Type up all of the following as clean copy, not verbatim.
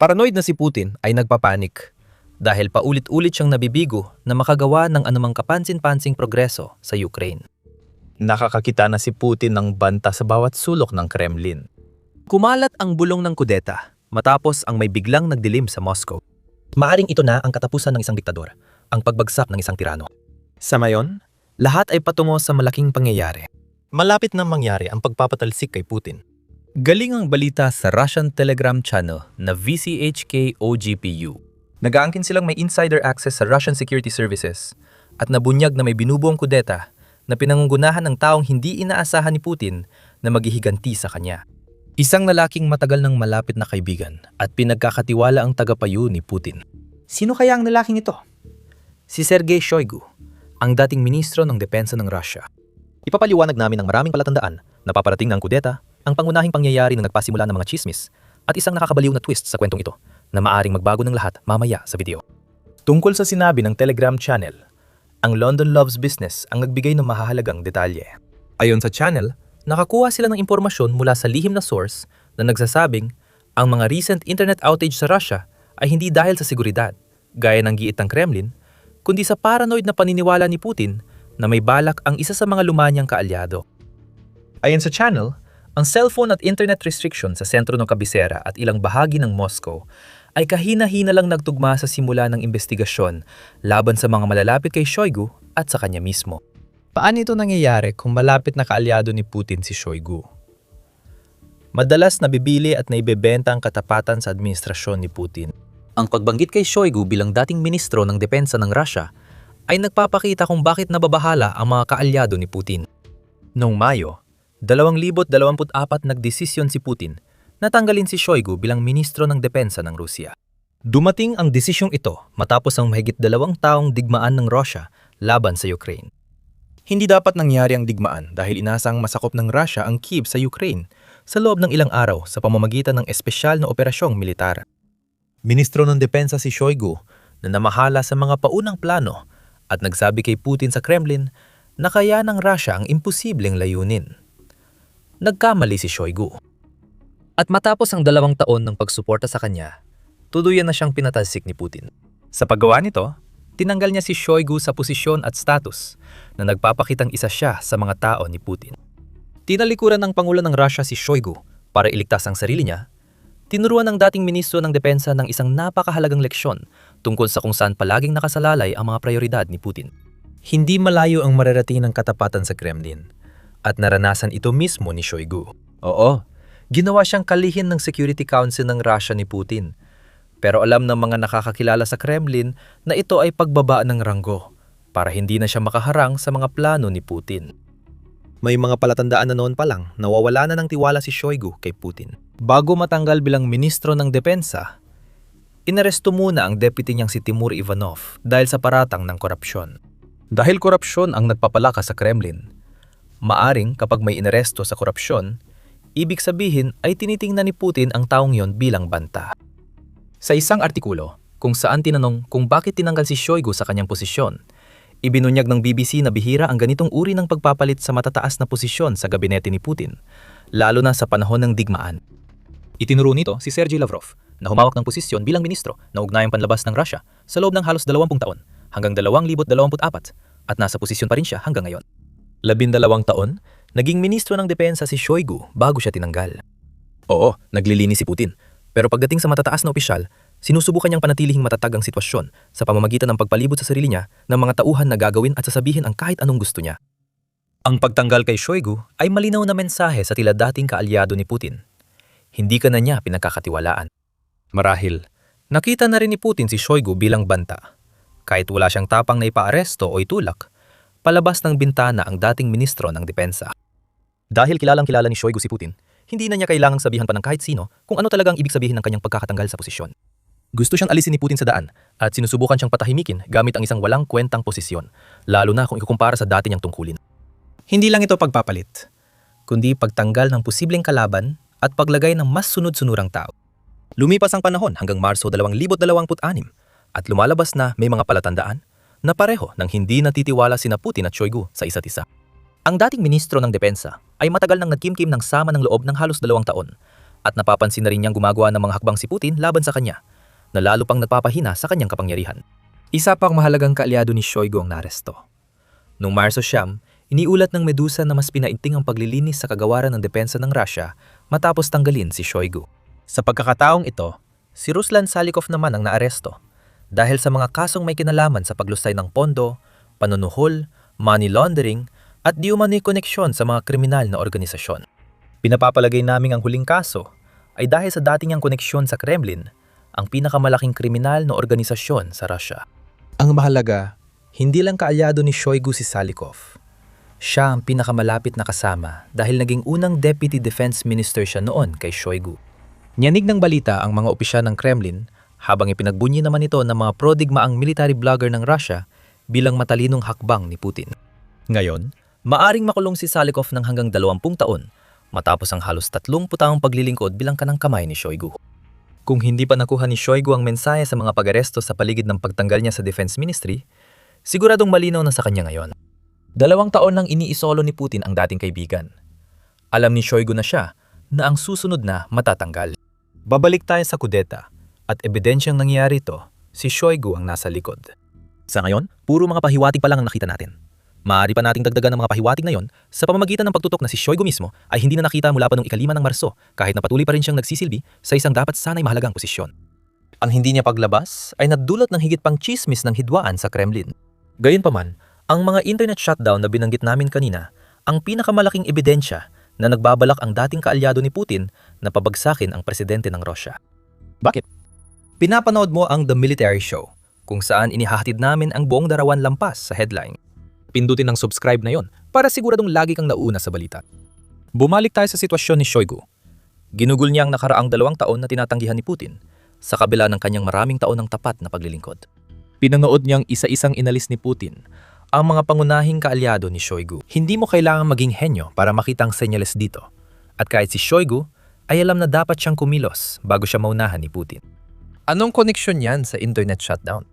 Paranoid na si Putin ay nagpapanik dahil paulit-ulit siyang nabibigo na makagawa ng anumang kapansin-pansing progreso sa Ukraine. Nakakakita na si Putin ng banta sa bawat sulok ng Kremlin. Kumalat ang bulong ng kudeta matapos ang may biglang nagdilim sa Moscow. Maaring ito na ang katapusan ng isang diktador, ang pagbagsak ng isang tirano. Sa mayon, lahat ay patungo sa malaking pangyayari. Malapit na mangyari ang pagpapatalsik kay Putin. Galing ang balita sa Russian Telegram channel na VCHK OGPU. Nag-aangkin silang may insider access sa Russian security services at nabunyag na may binubuong kudeta na pinangungunahan ng taong hindi inaasahan ni Putin na maghihiganti sa kanya. Isang lalaking matagal ng malapit na kaibigan at pinagkakatiwala ang tagapayo ni Putin. Sino kaya ang lalaking ito? Si Sergei Shoigu, ang dating ministro ng depensa ng Russia. Ipapaliwanag namin ng maraming palatandaan na paparating ng kudeta, ang pangunahing pangyayari na nagpasimula ng mga chismis at isang nakakabaliw na twist sa kwentong ito na maaring magbago ng lahat mamaya sa video. Tungkol sa sinabi ng Telegram channel, ang London Loves Business ang nagbigay ng mahahalagang detalye. Ayon sa channel, nakakuha sila ng impormasyon mula sa lihim na source na nagsasabing ang mga recent internet outage sa Russia ay hindi dahil sa seguridad, gaya ng giit ng Kremlin, kundi sa paranoid na paniniwala ni Putin na may balak ang isa sa mga lumanyang kaalyado. Ayon sa channel, ang cellphone at internet restriction sa sentro ng kabisera at ilang bahagi ng Moscow ay kahina-hina lang nagtugma sa simula ng investigasyon laban sa mga malalapit kay Shoigu at sa kanya mismo. Paano ito nangyayari kung malapit na kaalyado ni Putin si Shoigu? Madalas nabibili at naibebenta ang katapatan sa administrasyon ni Putin. Ang pagbanggit kay Shoigu bilang dating ministro ng depensa ng Russia ay nagpapakita kung bakit nababahala ang mga kaalyado ni Putin. Noong Mayo, 2024 nagdesisyon si Putin na tanggalin si Shoigu bilang ministro ng depensa ng Rusya. Dumating ang desisyong ito matapos ang mahigit 2 taong digmaan ng Russia laban sa Ukraine. Hindi dapat nangyari ang digmaan dahil inasang masakop ng Russia ang Kyiv sa Ukraine sa loob ng ilang araw sa pamamagitan ng espesyal na operasyong militar. Ministro ng depensa si Shoigu na namahala sa mga paunang plano at nagsabi kay Putin sa Kremlin na kaya ng Russia ang imposibleng layunin. Nagkamali si Shoigu. At matapos ang 2 taon ng pagsuporta sa kanya, tuluyan na siyang pinatalsik ni Putin. Sa paggawa nito, tinanggal niya si Shoigu sa posisyon at status na nagpapakitang isa siya sa mga tao ni Putin. Tinalikuran ng Pangulo ng Russia si Shoigu para iligtas ang sarili niya. Tinuruan ng dating ministro ng depensa ng isang napakahalagang leksyon tungkol sa kung saan palaging nakasalalay ang mga prioridad ni Putin. Hindi malayo ang mararating ng katapatan sa Kremlin at naranasan ito mismo ni Shoigu. Oo, ginawa siyang kalihim ng Security Council ng Russia ni Putin. Pero alam ng mga nakakakilala sa Kremlin na ito ay pagbaba ng ranggo para hindi na siya makaharang sa mga plano ni Putin. May mga palatandaan na noon pa lang nawawala na ng tiwala si Shoigu kay Putin. Bago matanggal bilang ministro ng depensa, inaresto muna ang deputy niyang si Timur Ivanov dahil sa paratang ng korupsyon. Dahil korupsyon ang nagpapalakas sa Kremlin, maaring kapag may inaresto sa korupsyon, ibig sabihin ay tinitingnan ni Putin ang taong yon bilang banta. Sa isang artikulo kung saan tinanong kung bakit tinanggal si Shoigu sa kanyang posisyon, ibinunyag ng BBC na bihira ang ganitong uri ng pagpapalit sa matataas na posisyon sa gabinete ni Putin, lalo na sa panahon ng digmaan. Itinuro nito si Sergei Lavrov na humawak ng posisyon bilang ministro na ugnayang panlabas ng Russia sa loob ng halos 20 taon hanggang 2024 at nasa posisyon pa rin siya hanggang ngayon. 12 taon, naging ministro ng depensa si Shoigu bago siya tinanggal. Oo, naglilinis si Putin. Pero pagdating sa matataas na opisyal, sinusubukan niyang panatilihing matatag ang sitwasyon sa pamamagitan ng pagpalibot sa sarili niya ng mga tauhan na gagawin at sasabihin ang kahit anong gusto niya. Ang pagtanggal kay Shoigu ay malinaw na mensahe sa tila dating kaalyado ni Putin. Hindi ka na niya pinagkakatiwalaan. Marahil, nakita na rin ni Putin si Shoigu bilang banta. Kahit wala siyang tapang na ipaaresto o itulak, palabas ng bintana ang dating ministro ng depensa. Dahil kilalang-kilala ni Shoigu si Putin, hindi na niya kailangang sabihan pa ng kahit sino kung ano talagang ibig sabihin ng kanyang pagkakatanggal sa posisyon. Gusto siyang alisin ni Putin sa daan at sinusubukan siyang patahimikin gamit ang isang walang kwentang posisyon, lalo na kung ikukumpara sa dati niyang tungkulin. Hindi lang ito pagpapalit, kundi pagtanggal ng posibleng kalaban at paglagay ng mas sunod-sunurang tao. Lumipas ang panahon hanggang Marso 2026 at lumalabas na may mga palatandaan na pareho nang hindi natitiwala sina Putin at Shoigu sa isa't isa. Ang dating ministro ng depensa ay matagal nang nagkimkim ng sama ng loob ng halos 2 taon At napapansin na rin niyang gumagawa ng mga hakbang si Putin laban sa kanya, na lalo pang nagpapahina sa kanyang kapangyarihan. Isa pang mahalagang kaalyado ni Shoigu ang naresto. Noong Marso 9, iniulat ng Medusa na mas pinainting ang paglilinis sa kagawaran ng depensa ng Russia matapos tanggalin si Shoigu. Sa pagkakataong ito, si Ruslan Salykov naman ang naaresto dahil sa mga kasong may kinalaman sa paglusay ng pondo, panunuhol, money laundering at di umano'y koneksyon sa mga kriminal na organisasyon. Pinapapalagay naming ang huling kaso ay dahil sa dating niyang koneksyon sa Kremlin, ang pinakamalaking kriminal na organisasyon sa Russia. Ang mahalaga, hindi lang kaalyado ni Shoigu si Salykov. Siya ang pinakamalapit na kasama dahil naging unang Deputy Defense Minister siya noon kay Shoigu. Nyanig ng balita ang mga opisyal ng Kremlin habang ipinagbunyi naman ito ng mga prodigmaang military blogger ng Russia bilang matalinong hakbang ni Putin. Ngayon, maaring makulong si Salykov ng hanggang 20 taon matapos ang halos 30 taong paglilingkod bilang kanang kamay ni Shoigu. Kung hindi pa nakuha ni Shoigu ang mensahe sa mga pag-aresto sa paligid ng pagtanggal niya sa Defense Ministry, siguradong malinaw na sa kanya ngayon. 2 taon nang iniisolo ni Putin ang dating kaibigan. Alam ni Shoigu na siya na ang susunod na matatanggal. Babalik tayo sa kudeta at ebidensyang nangyari ito, si Shoigu ang nasa likod. Sa ngayon, puro mga pahiwatig pa lang ang nakita natin. Maaari pa nating dagdagan ng mga pahiwatig na yon sa pamamagitan ng pagtutok na si Shoigu mismo ay hindi na nakita mula pa noong 5 ng Marso kahit na patuloy pa rin siyang nagsisilbi sa isang dapat sana'y mahalagang posisyon. Ang hindi niya paglabas ay nadulot ng higit pang tsismis ng hidwaan sa Kremlin. Gayunpaman, ang mga internet shutdown na binanggit namin kanina ang pinakamalaking ebidensya na nagbabalak ang dating kaalyado ni Putin na pabagsakin ang presidente ng Russia. Bakit? Pinapanood mo ang The Military Show kung saan inihahatid namin ang buong darawan lampas sa headline. Pindutin ang subscribe na yon para siguradong lagi kang nauna sa balita. Bumalik tayo sa sitwasyon ni Shoigu. Ginugol niya ang nakaraang 2 taon na tinatanggihan ni Putin sa kabila ng kanyang maraming taon ng tapat na paglilingkod. Pinanood niyang isa-isang inalis ni Putin ang mga pangunahing kaalyado ni Shoigu. Hindi mo kailangang maging henyo para makita ang senyales dito. At kahit si Shoigu ay alam na dapat siyang kumilos bago siya maunahan ni Putin. Anong koneksyon yan sa internet shutdown?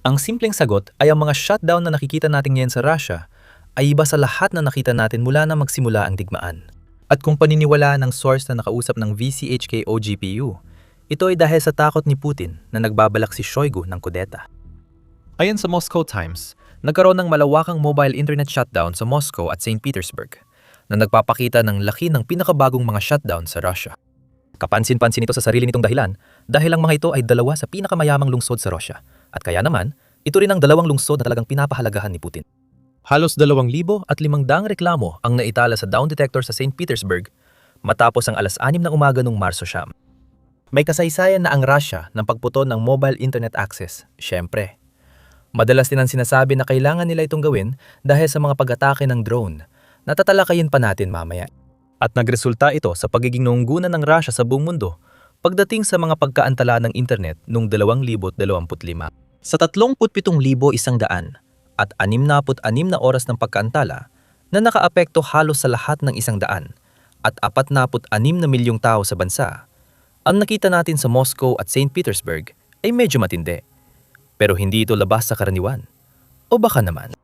Ang simpleng sagot ay ang mga shutdown na nakikita natin ngayon sa Russia ay iba sa lahat na nakita natin mula na magsimula ang digmaan. At kung paniniwala ng source na nakausap ng VCHK OGPU, ito ay dahil sa takot ni Putin na nagbabalak si Shoigu ng kudeta. Ayon sa Moscow Times, nagkaroon ng malawakang mobile internet shutdown sa Moscow at St. Petersburg na nagpapakita ng laki ng pinakabagong mga shutdown sa Russia. Kapansin-pansin ito sa sarili nitong dahilan dahil ang mga ito ay 2 sa pinakamayamang lungsod sa Russia. At kaya naman, ito rin ang 2 lungsod na talagang pinapahalagahan ni Putin. Halos 2,500 reklamo ang naitala sa down detector sa St. Petersburg matapos ang 6:00 ng umaga noong Marso 9. May kasaysayan na ang Russia ng pagputol ng mobile internet access, syempre. Madalas din ang sinasabi na kailangan nila itong gawin dahil sa mga pag-atake ng drone na tatalakayin pa natin mamaya. At nagresulta ito sa pagiging nunggunan ng Russia sa buong mundo pagdating sa mga pagkaantala ng internet noong 2025. Sa 37,100 at 66 na oras ng pagkaantala na nakaapekto halos sa lahat ng 100 at 46 na milyong tao sa bansa, ang nakita natin sa Moscow at St. Petersburg ay medyo matindi. Pero hindi ito labas sa karaniwan. O baka naman.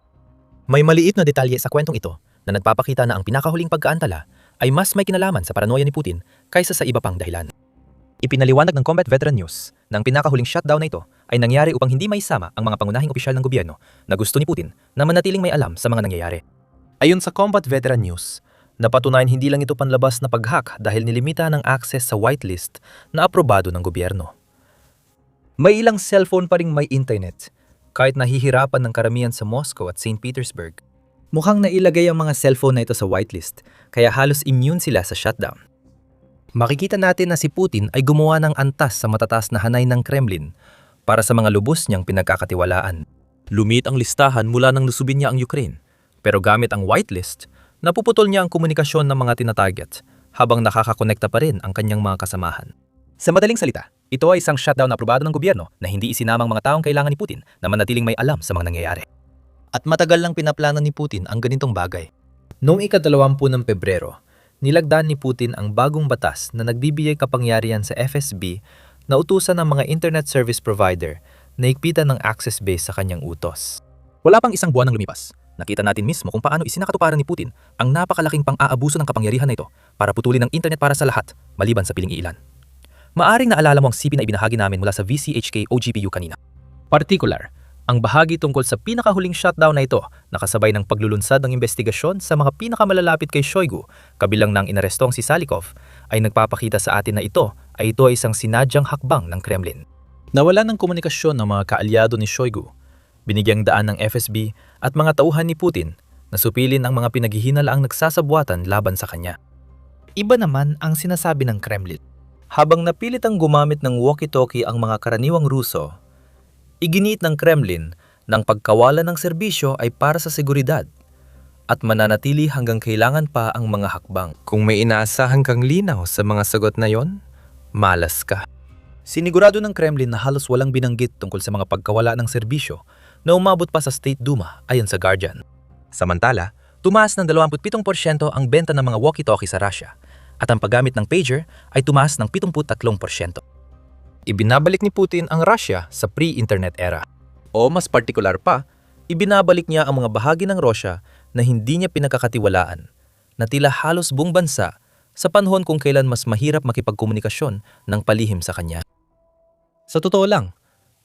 May maliit na detalye sa kwentong ito na nagpapakita na ang pinakahuling pagkaantala ay mas may kinalaman sa paranoia ni Putin kaysa sa iba pang dahilan. Ipinaliwanag ng Combat Veteran News na ang pinakahuling shutdown na ito ay nangyari upang hindi maisama ang mga pangunahing opisyal ng gobyerno na gusto ni Putin na manatiling may alam sa mga nangyayari. Ayon sa Combat Veteran News, napatunayan hindi lang ito panlabas na pag-hack dahil nilimita ng access sa whitelist na aprobado ng gobyerno. May ilang cellphone pa ring may internet, kahit nahihirapan ng karamihan sa Moscow at St. Petersburg. Mukhang nailagay ang mga cellphone na ito sa whitelist, kaya halos immune sila sa shutdown. Makikita natin na si Putin ay gumawa ng antas sa matataas na hanay ng Kremlin para sa mga lubos niyang pinagkakatiwalaan. Lumit ang listahan mula nang lusubin niya ang Ukraine, pero gamit ang whitelist, napuputol niya ang komunikasyon ng mga tinatarget habang nakakakonekta pa rin ang kanyang mga kasamahan. Sa madaling salita, ito ay isang shutdown na aprobado ng gobyerno na hindi isinamang mga taong kailangan ni Putin na manatiling may alam sa mga nangyayari. At matagal lang pinaplano ni Putin ang ganitong bagay. Noong ika-20 ng Pebrero, nilagdaan ni Putin ang bagong batas na nagbibigay kapangyarihan sa FSB na utusan ng mga internet service provider na higpitan ng access base sa kanyang utos. Wala pang isang buwan nang lumipas, Nakita natin mismo kung paano isinakatuparan ni Putin ang napakalaking pang-aabuso ng kapangyarihan na ito para putulin ang internet para sa lahat, maliban sa piling ilan. Maaring naalala mo ang CP na ibinahagi namin mula sa VCHK o GPU kanina. Particular, ang bahagi tungkol sa pinakahuling shutdown na ito nakasabay ng paglulunsad ng investigasyon sa mga pinakamalalapit kay Shoigu, kabilang ng inarestong si Salikov, ay nagpapakita sa atin na ito ay isang sinadyang hakbang ng Kremlin. Nawalan ng komunikasyon ng mga kaalyado ni Shoigu, binigyang daan ng FSB at mga tauhan ni Putin na supilin ang mga pinaghihinalaang nagsasabuatan laban sa kanya. Iba naman ang sinasabi ng Kremlin. Habang napilit ang gumamit ng walkie-talkie ang mga karaniwang Ruso, iginiit ng Kremlin na ang pagkawalan ng serbisyo ay para sa seguridad at mananatili hanggang kailangan pa ang mga hakbang. Kung may inaasahan kang linaw sa mga sagot na yon, malas ka. Sinigurado ng Kremlin na halos walang binanggit tungkol sa mga pagkawala ng serbisyo na umabot pa sa State Duma ayon sa Guardian. Samantala, tumaas ng 27% ang benta ng mga walkie-talkie sa Russia at ang paggamit ng pager ay tumaas ng 73%. Ibinabalik ni Putin ang Russia sa pre-internet era. O mas partikular pa, ibinabalik niya ang mga bahagi ng Russia na hindi niya pinakakatiwalaan, na tila halos buong bansa sa panahon kung kailan mas mahirap makipagkomunikasyon ng palihim sa kanya. Sa totoo lang,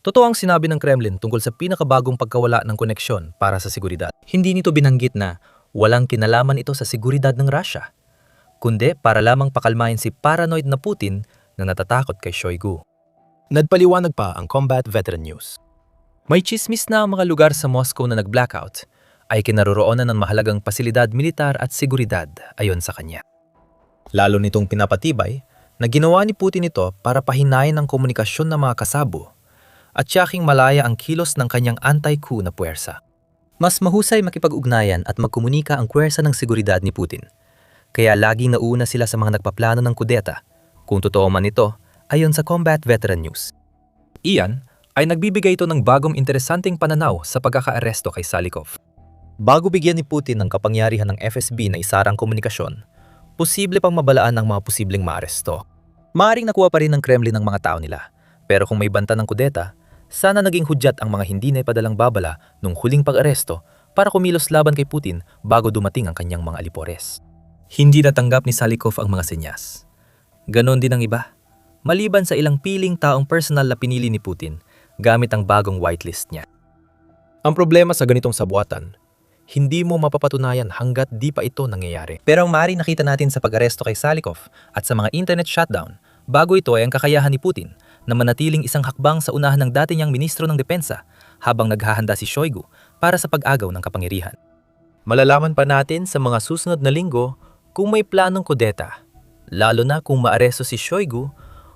totoo ang sinabi ng Kremlin tungkol sa pinakabagong pagkawala ng koneksyon para sa seguridad. Hindi nito binanggit na walang kinalaman ito sa seguridad ng Russia, kundi para lamang pakalmahin si paranoid na Putin na natatakot kay Shoigu. Nagpaliwanag pa ang Combat Veteran News. May chismis na ang mga lugar sa Moscow na nag-blackout ay kinaroroonan ng mahalagang pasilidad militar at seguridad ayon sa kanya. Lalo nitong pinapatibay na ginawa ni Putin ito para pahinayin ang komunikasyon ng mga kasabo at tiyaking malaya ang kilos ng kanyang anti-coup na puwersa. Mas mahusay makipag-ugnayan at magkomunika ang puwersa ng seguridad ni Putin. Kaya laging nauna sila sa mga nagpaplano ng kudeta, kung totoo man ito, ayon sa Combat Veteran News. Iyan ay nagbibigay ito ng bagong interesanteng pananaw sa pagkakaaresto kay Salikov. Bago bigyan ni Putin ng kapangyarihan ng FSB na isarang komunikasyon, posible pang mabalaan ang mga posibleng maaresto. Maaring nakuha pa rin ng Kremlin ang mga tao nila, pero kung may banta ng kudeta, sana naging hudyat ang mga hindi na ipadalang babala nung huling pag-aresto para kumilos laban kay Putin bago dumating ang kanyang mga alipores. Hindi natanggap ni Salikov ang mga senyas. Ganon din ang iba. Maliban sa ilang piling taong personal na pinili ni Putin gamit ang bagong whitelist niya. Ang problema sa ganitong sabuatan, hindi mo mapapatunayan hanggat di pa ito nangyayari. Pero ang maaaring nakita natin sa pag-aresto kay Salikov at sa mga internet shutdown, bago ito ay ang kakayahan ni Putin na manatiling isang hakbang sa unahan ng dati niyang ministro ng depensa habang naghahanda si Shoigu para sa pag-agaw ng kapangyarihan. Malalaman pa natin sa mga susunod na linggo kung may planong kudeta, lalo na kung maaresto si Shoigu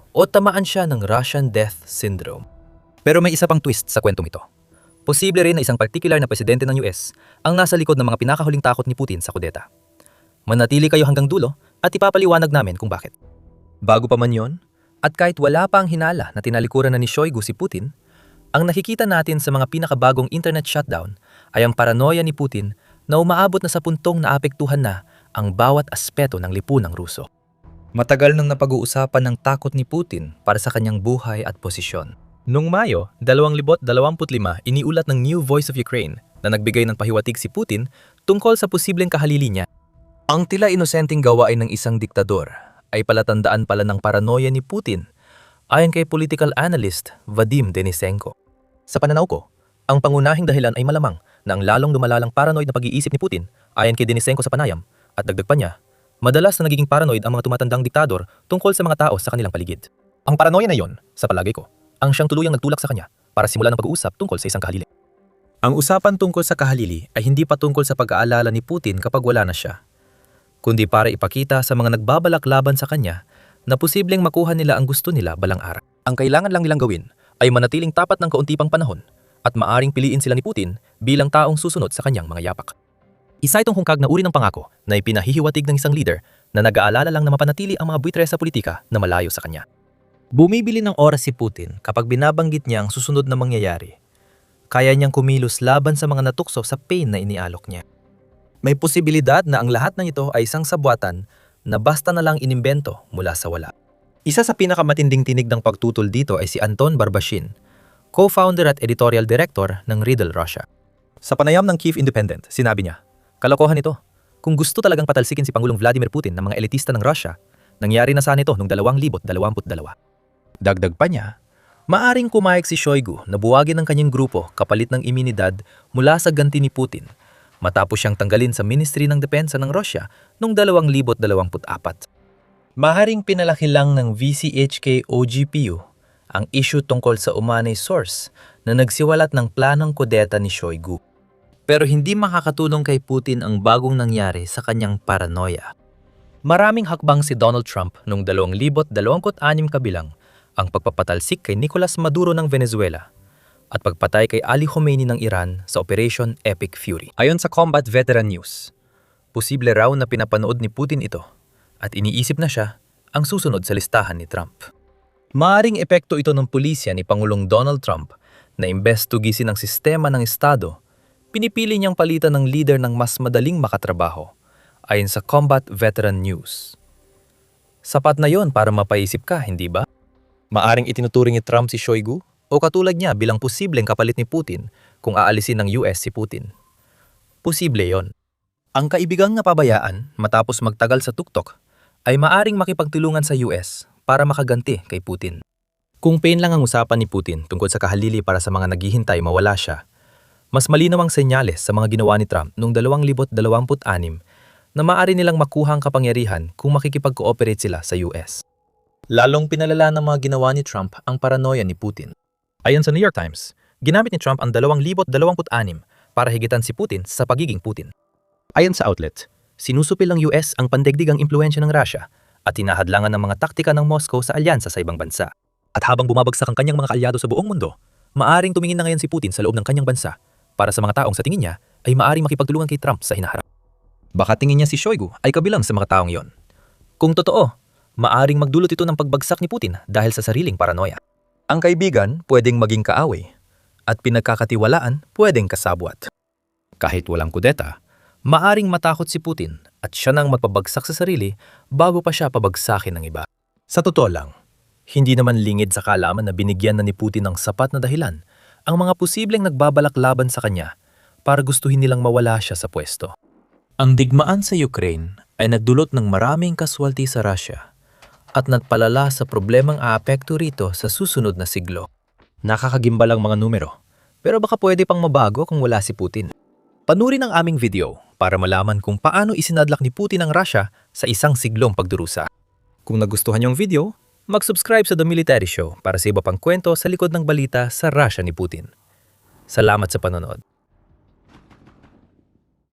o tamaan siya ng Russian Death Syndrome. Pero may isa pang twist sa kwentong ito. Posible rin na isang particular na presidente ng US ang nasa likod ng mga pinakahuling takot ni Putin sa kudeta. Manatili kayo hanggang dulo at ipapaliwanag namin kung bakit. Bago pa man yon, at kahit wala pa ang hinala na tinalikuran na ni Shoigu si Putin, ang nakikita natin sa mga pinakabagong internet shutdown ay ang paranoia ni Putin na umaabot na sa puntong naapektuhan na ang bawat aspeto ng lipunang Ruso. Matagal nang napag-uusapan ng takot ni Putin para sa kanyang buhay at posisyon. Noong Mayo 2025, iniulat ng New Voice of Ukraine na nagbigay ng pahiwatig si Putin tungkol sa posibleng kahalili niya. Ang tila inosenteng gawain ng isang diktador ay palatandaan pala ng paranoia ni Putin ayon kay political analyst Vadim Denisenko. Sa pananaw ko, ang pangunahing dahilan ay malamang na ang lalong lumalalang paranoid na pag-iisip ni Putin ayon kay Denisenko sa panayam at dagdag pa niya, madalas na nagiging paranoid ang mga tumatandang diktador tungkol sa mga tao sa kanilang paligid. Ang paranoia na yon, sa palagay ko, ang siyang tuluyang nagtulak sa kanya para simulan ng pag-uusap tungkol sa isang kahalili. Ang usapan tungkol sa kahalili ay hindi pa tungkol sa pag-aalala ni Putin kapag wala na siya, kundi para ipakita sa mga nagbabalak laban sa kanya na posibleng makuha nila ang gusto nila balang araw. Ang kailangan lang nilang gawin ay manatiling tapat ng kaunti pang panahon at maaring piliin sila ni Putin bilang taong susunod sa kanyang mga yapak. Isa itong hungkag na uri ng pangako na ipinahihiwatig ng isang leader na nag-aalala lang na mapanatili ang mga buitre sa politika na malayo sa kanya. Bumibili ng oras si Putin kapag binabanggit niya ang susunod na mangyayari. Kaya niyang kumilos laban sa mga natukso sa pain na inialok niya. May posibilidad na ang lahat ng ito ay isang sabwatan na basta na lang inimbento mula sa wala. Isa sa pinakamatinding tinig ng pagtutol dito ay si Anton Barbashin, co-founder at editorial director ng Riddle Russia. Sa panayam ng Kyiv Independent, sinabi niya, "Kalokohan ito. Kung gusto talagang patalsikin si Pangulong Vladimir Putin ng mga elitista ng Russia, nangyari na sana ito noong 2022. Dagdag pa niya, maaring kumayag si Shoigu na buwagin ng kanyang grupo kapalit ng imunidad mula sa ganti ni Putin matapos siyang tanggalin sa Ministry ng Depensa ng Russia noong 2024. Maharing pinalaki lang ng VCHK OGPU ang issue tungkol sa umanay source na nagsiwalat ng planong kudeta ni Shoigu. Pero hindi makakatulong kay Putin ang bagong nangyari sa kanyang paranoia. Maraming hakbang si Donald Trump noong 2026 kabilang ang pagpapatalsik kay Nicolas Maduro ng Venezuela at pagpatay kay Ali Khomeini ng Iran sa Operation Epic Fury. Ayon sa Combat Veteran News, posible raw na pinapanood ni Putin ito at iniisip na siya ang susunod sa listahan ni Trump. Maaring epekto ito ng pulisya ni Pangulong Donald Trump na imbes tugisin ang sistema ng Estado, pinipili niyang palitan ng leader ng mas madaling makatrabaho, ayon sa Combat Veteran News. Sapat na yon para mapaisip ka, hindi ba? Maaring itinuturing ni Trump si Shoigu o katulad niya bilang posibleng kapalit ni Putin kung aalisin ng US si Putin. Posible yon. Ang kaibigang napabayaan matapos magtagal sa tuktok ay maaring makipagtulungan sa US para makaganti kay Putin. Kung pain lang ang usapan ni Putin tungkol sa kahalili para sa mga naghihintay mawala siya, mas malinaw ang senyales sa mga ginawa ni Trump noong 2026 na maaari nilang makuha ang kapangyarihan kung makikipag-cooperate sila sa US. Lalong pinalala ng mga ginawa ni Trump ang paranoia ni Putin. Ayon sa New York Times, ginamit ni Trump ang 2026 para higitan si Putin sa pagiging Putin. Ayon sa outlet, sinusupil ng US ang pandaigdigang impluwensya ng Russia at hinahadlangan ng mga taktika ng Moscow sa alyansa sa ibang bansa. At habang bumabagsak ang kanyang mga kaalyado sa buong mundo, maaring tumingin na ngayon si Putin sa loob ng kanyang bansa para sa mga taong sa tingin niya ay maaring makipagtulungan kay Trump sa hinaharap. Baka tingin niya si Shoigu ay kabilang sa mga taong yon. Kung totoo, maaring magdulot ito ng pagbagsak ni Putin dahil sa sariling paranoia. Ang kaibigan pwedeng maging kaaway at pinagkakatiwalaan pwedeng kasabwat. Kahit walang kudeta, maaring matakot si Putin at siya nang magpabagsak sa sarili bago pa siya pabagsakin ng iba. Sa totoo lang, hindi naman lingid sa kaalaman na binigyan na ni Putin ng sapat na dahilan ang mga posibleng nagbabalak laban sa kanya para gustuhin nilang mawala siya sa pwesto. Ang digmaan sa Ukraine ay nagdulot ng maraming kaswalti sa Russia at nagpalala sa problemang aapekto rito sa susunod na siglo. Nakakagimbal ang mga numero, pero baka pwede pang mabago kung wala si Putin. Panurin ang aming video para malaman kung paano isinadlak ni Putin ang Russia sa isang siglong pagdurusa. Kung nagustuhan yung video, mag-subscribe sa The Military Show para sa iba pang kwento sa likod ng balita sa Russia ni Putin. Salamat sa panonood.